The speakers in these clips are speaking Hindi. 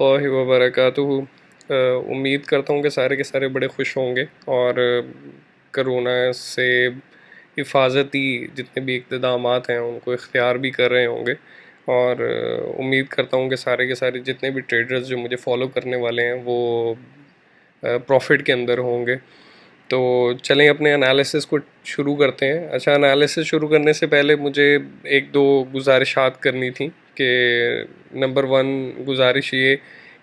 वरहमतुल्लाहि वबरकातुहू। उम्मीद करता हूँ कि सारे के सारे बड़े खुश होंगे और करोना से हिफाजती जितने भी इक़दामात हैं उनको इख्तियार भी कर रहे होंगे। और उम्मीद करता हूँ कि सारे के सारे जितने भी ट्रेडर्स जो मुझे फॉलो करने वाले हैं वो प्रॉफिट के अंदर होंगे। तो चलें अपने एनालिसिस को शुरू करते हैं। अच्छा, एनालिसिस शुरू करने से पहले मुझे एक दो गुजारिशात करनी थी कि नंबर वन गुजारिश ये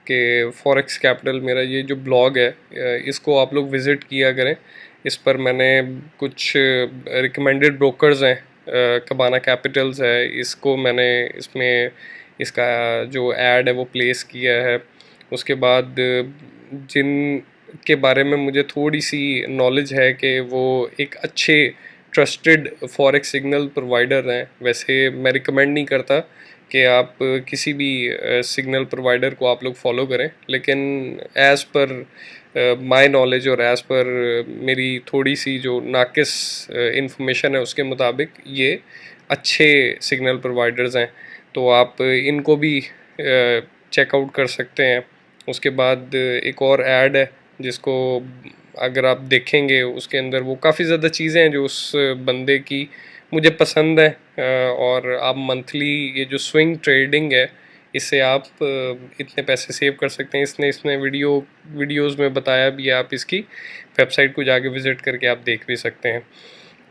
कि फॉरेक्स कैपिटल मेरा ये जो ब्लॉग है इसको आप लोग विज़िट किया करें। इस पर मैंने कुछ रिकमेंडेड ब्रोकर्स हैं, कबाना कैपिटल्स है, इसको मैंने इसमें इसका जो ऐड है वो प्लेस किया है। उसके बाद जिन के बारे में मुझे थोड़ी सी नॉलेज है कि वो एक अच्छे ट्रस्टेड फॉरेक्स सिग्नल प्रोवाइडर हैं। वैसे मैं रिकमेंड नहीं करता कि आप किसी भी सिग्नल प्रोवाइडर को आप लोग फॉलो करें, लेकिन एज़ पर माय नॉलेज और एज़ पर मेरी थोड़ी सी जो नाकिस इंफॉर्मेशन है उसके मुताबिक ये अच्छे सिग्नल प्रोवाइडर्स हैं, तो आप इनको भी चेकआउट कर सकते हैं। उसके बाद एक और ऐड है जिसको अगर आप देखेंगे उसके अंदर वो काफ़ी ज़्यादा चीज़ें हैं जो उस बंदे की मुझे पसंद है। और आप मंथली ये जो स्विंग ट्रेडिंग है इससे आप इतने पैसे सेव कर सकते हैं। इसने इसने वीडियोस में बताया भी है, आप इसकी वेबसाइट को जाके विज़िट करके आप देख भी सकते हैं।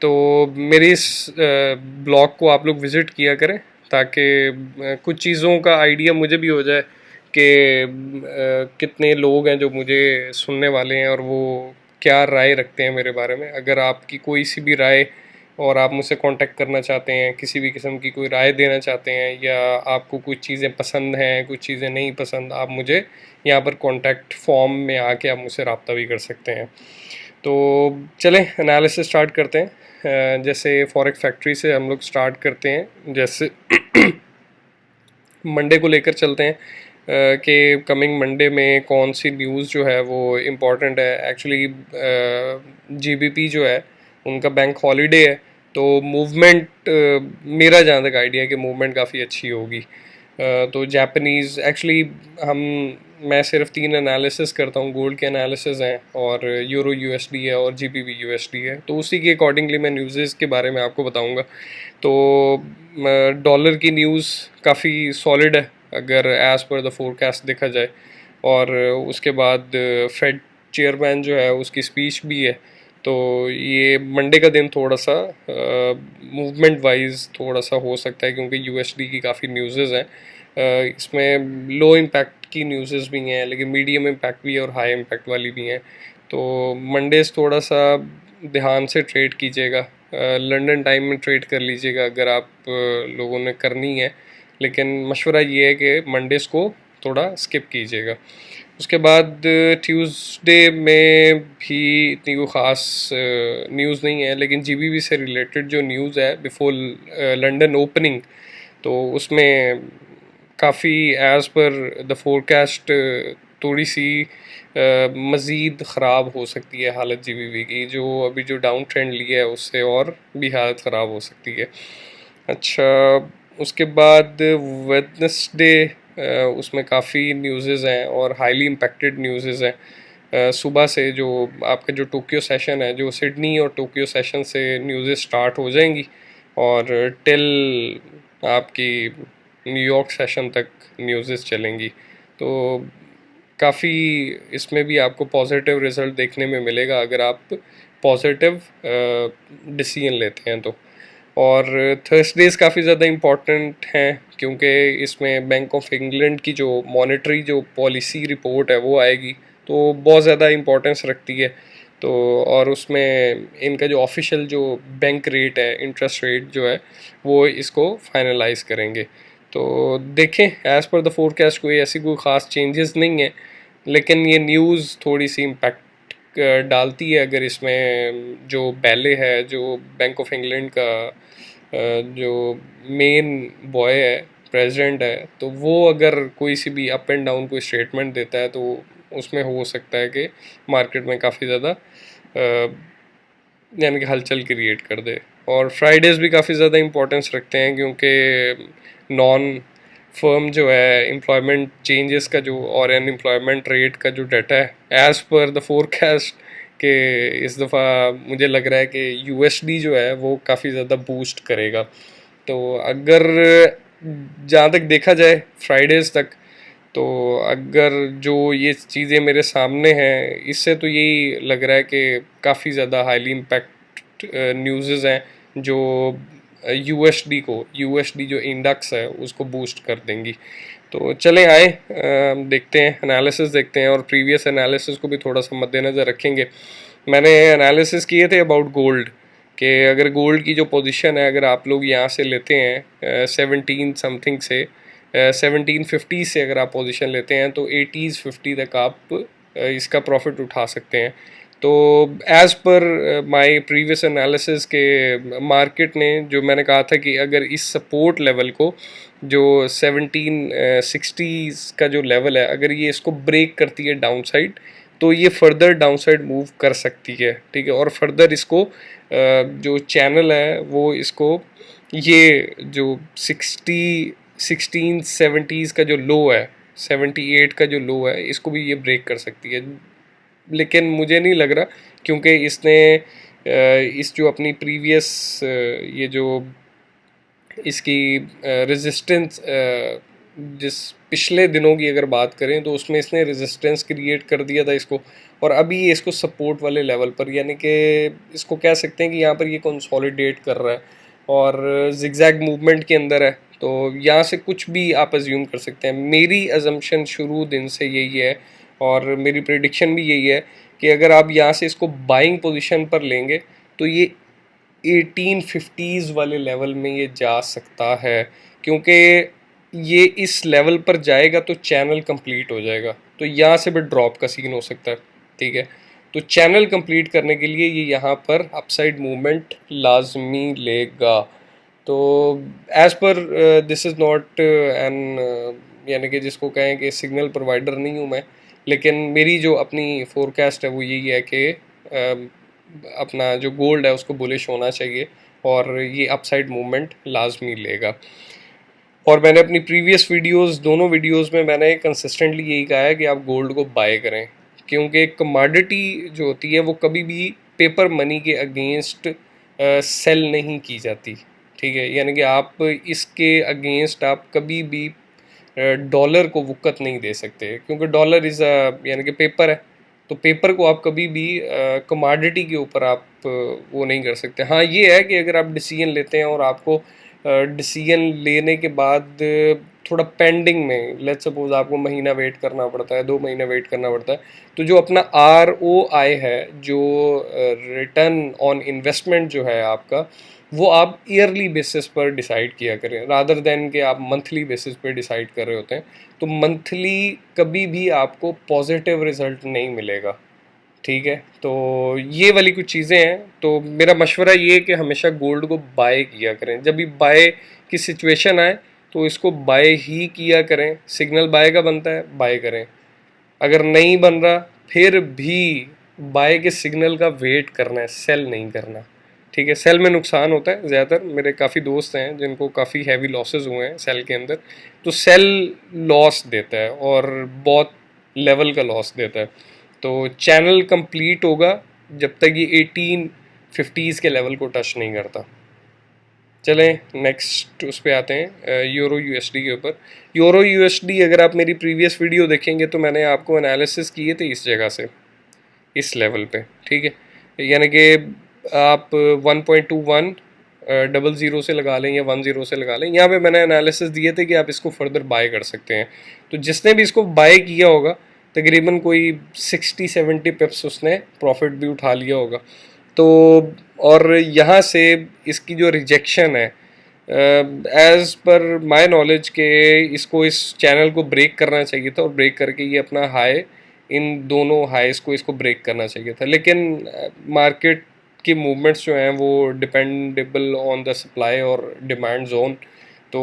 तो मेरी इस ब्लॉग को आप लोग विज़िट किया करें ताकि कुछ चीज़ों का आइडिया मुझे भी हो जाए कि कितने लोग हैं जो मुझे सुनने वाले हैं और वो क्या राय रखते हैं मेरे बारे में। अगर आपकी कोई सी भी राय और आप मुझसे कांटेक्ट करना चाहते हैं, किसी भी किस्म की कोई राय देना चाहते हैं या आपको कुछ चीज़ें पसंद हैं, कुछ चीज़ें नहीं पसंद, आप मुझे यहाँ पर कांटेक्ट फॉर्म में आके आप मुझसे रब्ता भी कर सकते हैं। तो चलें एनालिसिस स्टार्ट करते हैं। जैसे फॉरेक्स फैक्ट्री से हम लोग स्टार्ट करते हैं। जैसे मंडे को लेकर चलते हैं कि कमिंग मंडे में कौन सी न्यूज़ जो है वो इम्पॉर्टेंट है। एक्चुअली जीबीपी जो है उनका बैंक हॉलीडे है, तो मूवमेंट मेरा जहाँ तक आइडिया है कि मूवमेंट काफ़ी अच्छी होगी। तो जापानीज़ एक्चुअली मैं सिर्फ 3 एनालिसिस करता हूँ। गोल्ड के एनालिसिस हैं और यूरो यूएसडी है और जीबीपी यूएसडी है, तो उसी के अकॉर्डिंगली मैं न्यूज़ के बारे में आपको बताऊँगा। तो डॉलर की न्यूज़ काफ़ी सॉलिड है अगर एज़ पर द फोरकास्ट देखा जाए। और उसके बाद फेड चेयरमैन जो है उसकी स्पीच भी है, तो ये मंडे का दिन थोड़ा सा मूवमेंट वाइज थोड़ा सा हो सकता है क्योंकि यूएसडी की काफ़ी न्यूज़ेज़ हैं। इसमें लो इम्पैक्ट की न्यूज़ेज़ भी हैं लेकिन मीडियम इम्पैक्ट भी है और हाई इम्पैक्ट वाली भी हैं। तो मंडेज़ थोड़ा सा ध्यान से ट्रेड कीजिएगा। लंदन टाइम में ट्रेड कर लीजिएगा अगर आप लोगों ने करनी है, लेकिन मशवरा ये है कि मंडेज़ को थोड़ा स्किप कीजिएगा। उसके बाद ट्यूसडे में भी इतनी कोई ख़ास न्यूज़ नहीं है, लेकिन जीबीपी से रिलेटेड जो न्यूज़ है बिफोर लंदन ओपनिंग, तो उसमें काफ़ी एज़ पर द फोरकास्ट थोड़ी सी मज़ीद ख़राब हो सकती है हालत जीबीपी की। जो अभी जो डाउन ट्रेंड लिया है उससे और भी हालत ख़राब हो सकती है। अच्छा, उसके बाद वेडनेसडे उसमें काफ़ी न्यूज़ेज़ हैं और हाईली इम्पैक्टेड न्यूज़ेज़ हैं। सुबह से जो आपका जो टोक्यो सेशन है, जो सिडनी और टोक्यो सेशन से न्यूज़ेज़ स्टार्ट हो जाएंगी और टिल आपकी न्यूयॉर्क सेशन तक न्यूज़ेज़ चलेंगी। तो काफ़ी इसमें भी आपको पॉजिटिव रिज़ल्ट देखने में मिलेगा अगर आप पॉजिटिव डिसीजन लेते हैं तो। और थर्सडेज़ काफ़ी ज़्यादा इम्पॉर्टेंट हैं क्योंकि इसमें बैंक ऑफ इंग्लैंड की जो मॉनेटरी जो पॉलिसी रिपोर्ट है वो आएगी, तो बहुत ज़्यादा इम्पोर्टेंस रखती है। तो और उसमें इनका जो ऑफिशियल जो बैंक रेट है, इंटरेस्ट रेट जो है, वो इसको फाइनलाइज करेंगे। तो देखें, एज़ पर द फोरकास्ट कोई ऐसी कोई ख़ास चेंजेस नहीं है, लेकिन ये न्यूज़ थोड़ी सी इम्पैक्ट डालती है अगर इसमें जो बैले है, जो बैंक ऑफ इंग्लैंड का जो मेन बॉय है, प्रेसिडेंट है, तो वो अगर कोई सी भी अप एंड डाउन कोई स्टेटमेंट देता है तो उसमें हो सकता है कि मार्केट में काफ़ी ज़्यादा यानी कि हलचल क्रिएट कर दे। और फ्राइडेज़ भी काफ़ी ज़्यादा इंपॉर्टेंस रखते हैं क्योंकि नॉन फर्म जो है एम्प्लॉयमेंट चेंजेस का जो और अनएम्प्लॉयमेंट रेट का जो डाटा है एज़ पर द फोरकास्ट कि इस दफ़ा मुझे लग रहा है कि यूएसडी जो है वो काफ़ी ज़्यादा बूस्ट करेगा। तो अगर जहाँ तक देखा जाए फ्राइडेज़ तक, तो अगर जो ये चीज़ें मेरे सामने हैं इससे तो यही लग रहा है कि काफ़ी ज़्यादा हाईली इम्पैक्ट न्यूज़ हैं जो यूएसडी जो इंडेक्स है उसको बूस्ट कर देंगी। तो चलें आए देखते हैं, एनालिसिस देखते हैं और प्रीवियस एनालिसिस को भी थोड़ा सा मद्देनज़र रखेंगे। मैंने एनालिसिस किए थे अबाउट गोल्ड कि अगर गोल्ड की जो पोजीशन है अगर आप लोग यहाँ से लेते हैं 17 समथिंग से 1750 से अगर आप पोजीशन लेते हैं तो 80s 50 तक आप इसका प्रॉफिट उठा सकते हैं। तो as per my previous analysis के मार्केट ने जो मैंने कहा था कि अगर इस सपोर्ट लेवल को जो 1760 का जो लेवल है अगर ये इसको ब्रेक करती है डाउन साइड तो ये फर्दर डाउन साइड मूव कर सकती है, ठीक है। और फर्दर इसको जो चैनल है वो इसको ये जो 1670s का जो लो है 78 का जो लो है इसको भी ये ब्रेक कर सकती है। लेकिन मुझे नहीं लग रहा क्योंकि इसने इस जो अपनी प्रीवियस ये जो इसकी रेजिस्टेंस जिस पिछले दिनों की अगर बात करें तो उसमें इसने रेजिस्टेंस क्रिएट कर दिया था इसको, और अभी ये इसको सपोर्ट वाले लेवल पर यानी कि इसको कह सकते हैं कि यहाँ पर ये कंसोलिडेट कर रहा है और जिगजैग मूवमेंट के अंदर है। तो यहाँ से कुछ भी आप अज्यूम कर सकते हैं। मेरी अजम्पशन शुरू दिन से यही है और मेरी प्रेडिक्शन भी यही है कि अगर आप यहाँ से इसको बाइंग पोजीशन पर लेंगे तो ये 1850s वाले लेवल में ये जा सकता है, क्योंकि ये इस लेवल पर जाएगा तो चैनल कंप्लीट हो जाएगा, तो यहाँ से भी ड्रॉप का सीन हो सकता है, ठीक है। तो चैनल कंप्लीट करने के लिए ये यहाँ पर अपसाइड मूवमेंट लाजमी लेगा। तो as per this is not an यानी कि जिसको कहें कि सिग्नल प्रोवाइडर नहीं हूँ मैं, लेकिन मेरी जो अपनी फोरकास्ट है वो यही है कि अपना जो गोल्ड है उसको बुलिश होना चाहिए और ये अपसाइड मूवमेंट लाजमी लेगा। और मैंने अपनी प्रीवियस वीडियोस दोनों वीडियोस में मैंने कंसिस्टेंटली यही कहा है कि आप गोल्ड को बाय करें, क्योंकि कमोडिटी जो होती है वो कभी भी पेपर मनी के अगेंस्ट सेल नहीं की जाती, ठीक है। यानी कि आप इसके अगेंस्ट आप कभी भी डॉलर को वुकत नहीं दे सकते, क्योंकि डॉलर इज़ यानी कि पेपर है, तो पेपर को आप कभी भी कमोडिटी के ऊपर आप वो नहीं कर सकते। हाँ ये है कि अगर आप डिसीजन लेते हैं और आपको डिसीजन लेने के बाद थोड़ा पेंडिंग में लेट्स सपोज आपको महीना वेट करना पड़ता है, 2 महीना वेट करना पड़ता है, तो जो अपना ROI है, जो रिटर्न ऑन इन्वेस्टमेंट जो है आपका, वो आप ईयरली बेसिस पर डिसाइड किया करें रादर देन कि आप मंथली बेसिस पर डिसाइड कर रहे होते हैं। तो मंथली कभी भी आपको पॉजिटिव रिजल्ट नहीं मिलेगा, ठीक है। तो ये वाली कुछ चीज़ें हैं। तो मेरा मशवरा ये है कि हमेशा गोल्ड को बाय किया करें, जब भी बाय की सिचुएशन आए तो इसको बाय ही किया करें। सिग्नल बाय का बनता है बाय करें, अगर नहीं बन रहा फिर भी बाय के सिग्नल का वेट करना है, सेल नहीं करना, ठीक है। सेल में नुकसान होता है ज़्यादातर, मेरे काफ़ी दोस्त हैं जिनको काफ़ी हैवी लॉसेस हुए हैं सेल के अंदर, तो सेल लॉस देता है और बहुत लेवल का लॉस देता है। तो चैनल कंप्लीट होगा जब तक ये 1850s के लेवल को टच नहीं करता। चलें नेक्स्ट उस पे आते हैं यूरो यूएसडी के ऊपर। यूरो यूएसडी अगर आप मेरी प्रीवियस वीडियो देखेंगे तो मैंने आपको एनालिसिस किए थे इस जगह से, इस लेवल पे, ठीक है। यानी कि आप 1.21 00 से लगा लें या 10 से लगा लें, यहाँ पे मैंने एनालिसिस दिए थे कि आप इसको फर्दर बाय कर सकते हैं। तो जिसने भी इसको बाय किया होगा तकरीबन कोई 60-70 पिप्स उसने प्रॉफिट भी उठा लिया होगा। तो और यहाँ से इसकी जो रिजेक्शन है एज़ पर माय नॉलेज के इसको इस चैनल को ब्रेक करना चाहिए था और ब्रेक करके ये अपना हाई, इन दोनों हाईस को इसको ब्रेक करना चाहिए था। लेकिन मार्केट की मूवमेंट्स जो हैं वो डिपेंडेबल ऑन द सप्लाई और डिमांड जोन, तो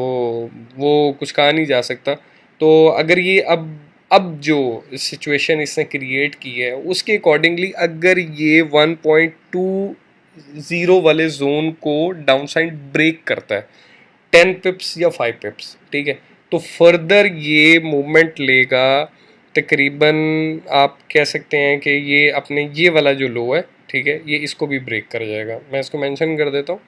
वो कुछ कहा नहीं जा सकता। तो अगर ये अब जो सिचुएशन इसने क्रिएट की है उसके अकॉर्डिंगली अगर ये 1.20 वाले जोन को डाउनसाइड ब्रेक करता है 10 पिप्स या 5 पिप्स, ठीक है, तो फर्दर ये मूवमेंट लेगा तकरीबन, आप कह सकते हैं कि ये अपने ये वाला जो लो है, ठीक है, ये इसको भी ब्रेक कर जाएगा। मैं इसको मेंशन कर देता हूँ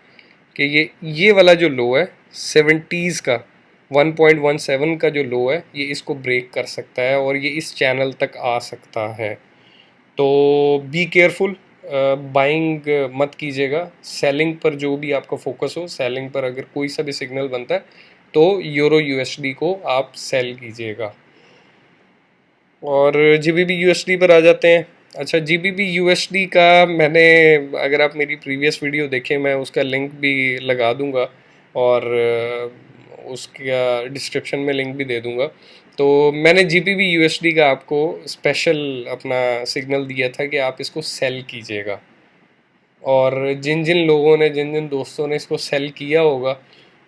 कि ये वाला जो लो है 70s का 1.17 का जो लो है, ये इसको ब्रेक कर सकता है और ये इस चैनल तक आ सकता है। तो बी केयरफुल, बाइंग मत कीजिएगा, सेलिंग पर जो भी आपका फोकस हो, सेलिंग पर अगर कोई सा भी सिग्नल बनता है तो यूरो यूएसडी को आप सेल कीजिएगा। और जीबीपी यूएसडी पर आ जाते हैं। अच्छा, जीबीपी यूएसडी का मैंने, अगर आप मेरी प्रीवियस वीडियो देखें, मैं उसका लिंक भी लगा दूंगा और उसका डिस्क्रिप्शन में लिंक भी दे दूंगा। तो मैंने जीबीपी यूएसडी का आपको स्पेशल अपना सिग्नल दिया था कि आप इसको सेल कीजिएगा, और जिन जिन लोगों ने, जिन जिन दोस्तों ने इसको सेल किया होगा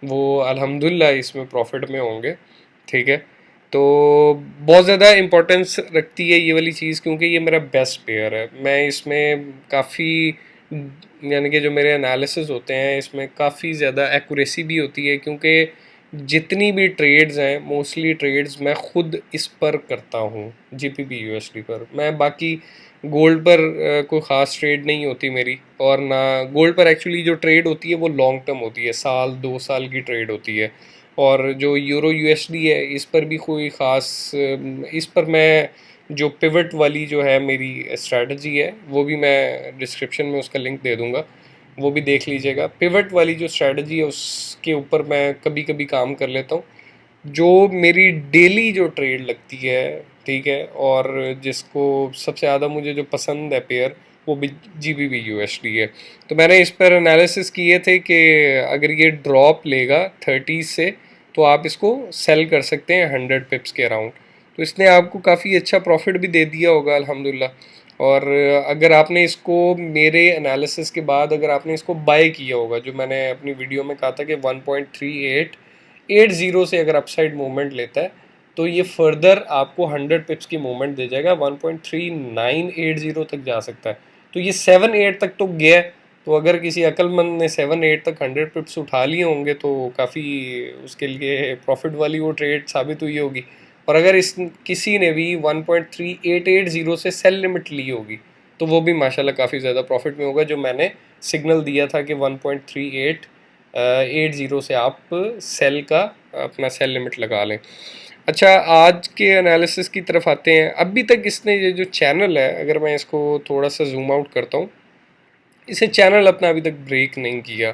वो अल्हम्दुलिल्लाह इसमें प्रॉफिट में होंगे, ठीक है। तो बहुत ज़्यादा इम्पोर्टेंस रखती है ये वाली चीज़, क्योंकि ये मेरा बेस्ट पेयर है। मैं इसमें काफ़ी, यानी कि जो मेरे एनालिसिस होते हैं इसमें काफ़ी ज़्यादा एक्यूरेसी भी होती है, क्योंकि जितनी भी ट्रेड्स हैं, मोस्टली ट्रेड्स मैं खुद इस पर करता हूँ, जीपीपी यूएसडी पर। मैं बाकी गोल्ड पर कोई ख़ास ट्रेड नहीं होती मेरी, और ना गोल्ड पर एक्चुअली जो ट्रेड होती है वो लॉन्ग टर्म होती है, साल 2 साल की ट्रेड होती है। और जो यूरो यूएसडी है इस पर भी कोई ख़ास, इस पर मैं जो पिवट वाली जो है मेरी स्ट्रैटेजी है वो भी मैं डिस्क्रिप्शन में उसका लिंक दे दूँगा, वो भी देख लीजिएगा। पिवट वाली जो स्ट्रैटेजी है उसके ऊपर मैं कभी कभी काम कर लेता हूँ, जो मेरी डेली जो ट्रेड लगती है, ठीक है, और जिसको सबसे ज़्यादा मुझे जो पसंद है पेयर, वो भी जीबीबी यूएसडी है। तो मैंने इस पर एनालिसिस किए थे कि अगर ये ड्रॉप लेगा 30 से तो आप इसको सेल कर सकते हैं 100 पिप्स के अराउंड। तो इसने आपको काफ़ी अच्छा प्रॉफिट भी दे दिया होगा अल्हम्दुलिल्लाह। और अगर आपने इसको मेरे एनालिसिस के बाद अगर आपने इसको बाय किया होगा, जो मैंने अपनी वीडियो में कहा था कि 1.3880 से अगर अपसाइड मूवमेंट लेता है तो ये फर्दर आपको 100 पिप्स की मूवमेंट दे जाएगा, 1.3980 तक जा सकता है। तो ये 7-8 तक तो गया है। तो अगर किसी अक्लमंद ने 7-8 तक 100 पिप्स उठा लिए होंगे तो काफ़ी उसके लिए प्रॉफिट वाली वो ट्रेड साबित हुई होगी। और अगर इस किसी ने भी 1.3880 से सेल लिमिट ली होगी तो वो भी माशाल्लाह काफ़ी ज़्यादा प्रॉफिट में होगा, जो मैंने सिग्नल दिया था कि 1.3880 से आप सेल का अपना सेल लिमिट लगा लें। अच्छा, आज के एनालिसिस की तरफ आते हैं। अभी तक इसने ये जो चैनल है, अगर मैं इसको थोड़ा सा जूम आउट करता हूँ, इसे चैनल अपना अभी तक ब्रेक नहीं किया।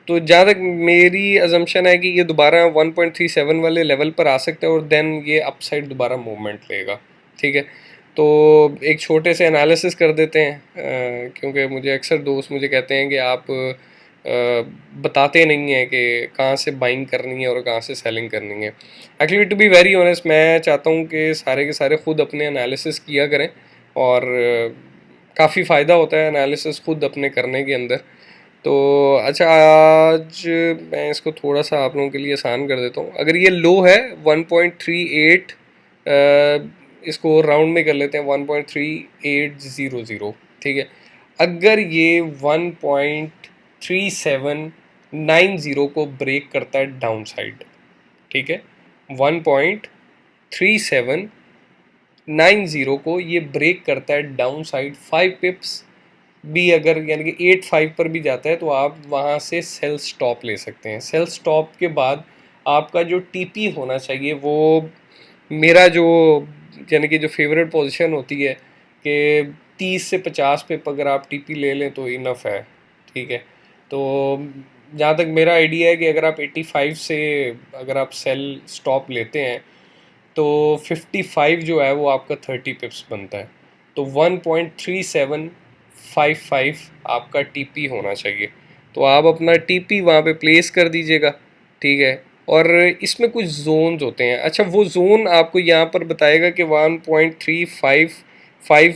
तो जहाँ तक मेरी अजम्पशन है कि ये दोबारा 1.37 वाले लेवल पर आ सकता है और देन ये अपसाइड दोबारा मूवमेंट लेगा, ठीक है। तो एक छोटे से एनालिसिस कर देते हैं, क्योंकि मुझे अक्सर दोस्त मुझे कहते हैं कि आप बताते नहीं हैं कि कहाँ से बाइंग करनी है और कहाँ से सेलिंग करनी है। Actually to be very honest, मैं चाहता हूँ कि सारे के सारे खुद अपने एनालिसिस किया करें, और काफ़ी फ़ायदा होता है एनालिसिस खुद अपने करने के अंदर। तो अच्छा, आज मैं इसको थोड़ा सा आप लोगों के लिए आसान कर देता हूँ। अगर ये लो है 1.38, इसको राउंड में कर लेते हैं 1.3800, ठीक है। अगर ये 1.3790 को ब्रेक करता है डाउन साइड, ठीक है, 1.3790 को ये ब्रेक करता है डाउन साइड 5 पिप्स भी, अगर यानी कि 85 पर भी जाता है तो आप वहाँ से सेल स्टॉप ले सकते हैं। सेल स्टॉप के बाद आपका जो टीपी होना चाहिए, वो मेरा जो यानी कि जो फेवरेट पोजीशन होती है कि 30 से 50 पे अगर आप टीपी ले लें तो इनफ है, ठीक है। तो जहाँ तक मेरा आइडिया है कि अगर आप 85 से अगर आप सेल स्टॉप लेते हैं तो 55 जो है वो आपका 30 पिप्स बनता है। तो 1.3755 आपका टीपी होना चाहिए। तो आप अपना टीपी वहाँ पे प्लेस कर दीजिएगा, ठीक है। और इसमें कुछ जोन्स होते हैं। अच्छा, वो जोन आपको यहाँ पर बताएगा कि 1.355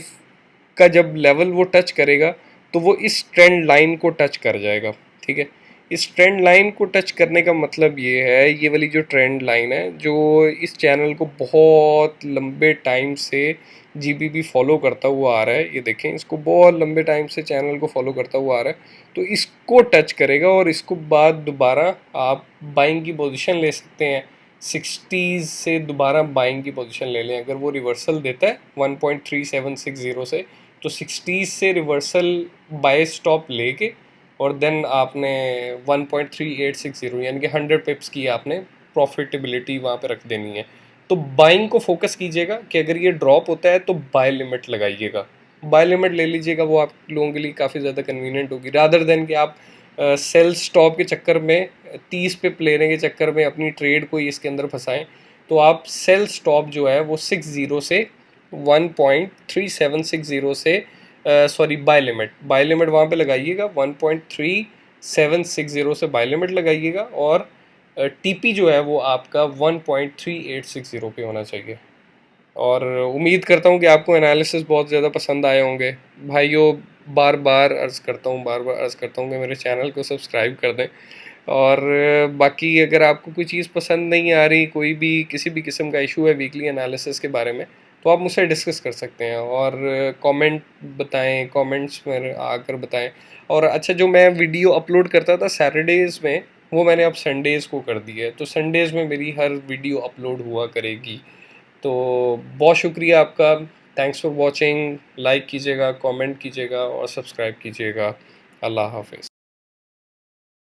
का जब लेवल वो टच करेगा तो वो इस ट्रेंड लाइन को टच कर जाएगा, ठीक है। इस ट्रेंड लाइन को टच करने का मतलब ये है, ये वाली जो ट्रेंड लाइन है जो इस चैनल को बहुत लंबे टाइम से जीबीबी फॉलो करता हुआ आ रहा है, ये देखें, इसको बहुत लंबे टाइम से चैनल को फॉलो करता हुआ आ रहा है। तो इसको टच करेगा और इसको बाद दोबारा आप बाइंग की पोजीशन ले सकते हैं 60s से दोबारा बाइंग की पोजीशन ले लें। अगर वो रिवर्सल देता है 1.3760 से, तो 60s से रिवर्सल बाय स्टॉप लेके और देन आपने 1.3860 यानी कि 100 पिप्स की आपने प्रॉफिटेबिलिटी वहाँ पे रख देनी है। तो बाइंग को फोकस कीजिएगा कि अगर ये ड्रॉप होता है तो बाय लिमिट लगाइएगा, बाय लिमिट ले लीजिएगा, वो आप लोगों के लिए काफ़ी ज़्यादा कन्वीनियंट होगी, रादर देन कि आप सेल स्टॉप के चक्कर में 30 पे लेने के चक्कर में अपनी ट्रेड को इसके अंदर फंसाएं। तो आप सेल स्टॉप जो है वो 60 से 1.3760 से सॉरी बाय लिमिट वहाँ पे लगाइएगा, 1.3760 से बाय लिमिट लगाइएगा, और टीपी जो है वो आपका 1.3860 पे होना चाहिए। और उम्मीद करता हूँ कि आपको एनालिसिस बहुत ज़्यादा पसंद आए होंगे। भाइयों, बार बार अर्ज़ करता हूँ कि मेरे चैनल को सब्सक्राइब कर दें। और बाकी अगर आपको कोई चीज़ पसंद नहीं आ रही, कोई भी किसी भी किस्म का इशू है वीकली एनालिसिस के बारे में, तो आप मुझसे डिस्कस कर सकते हैं और कमेंट बताएं, कमेंट्स में आकर बताएं। और अच्छा, जो मैं वीडियो अपलोड करता था सैटरडेज़ में, वो मैंने अब संडेज़ को कर दिया है, तो संडेज़ में मेरी हर वीडियो अपलोड हुआ करेगी। तो बहुत शुक्रिया आपका, थैंक्स फॉर वॉचिंग। लाइक कीजिएगा, कमेंट कीजिएगा और सब्सक्राइब कीजिएगा। अल्लाह हाफिज़।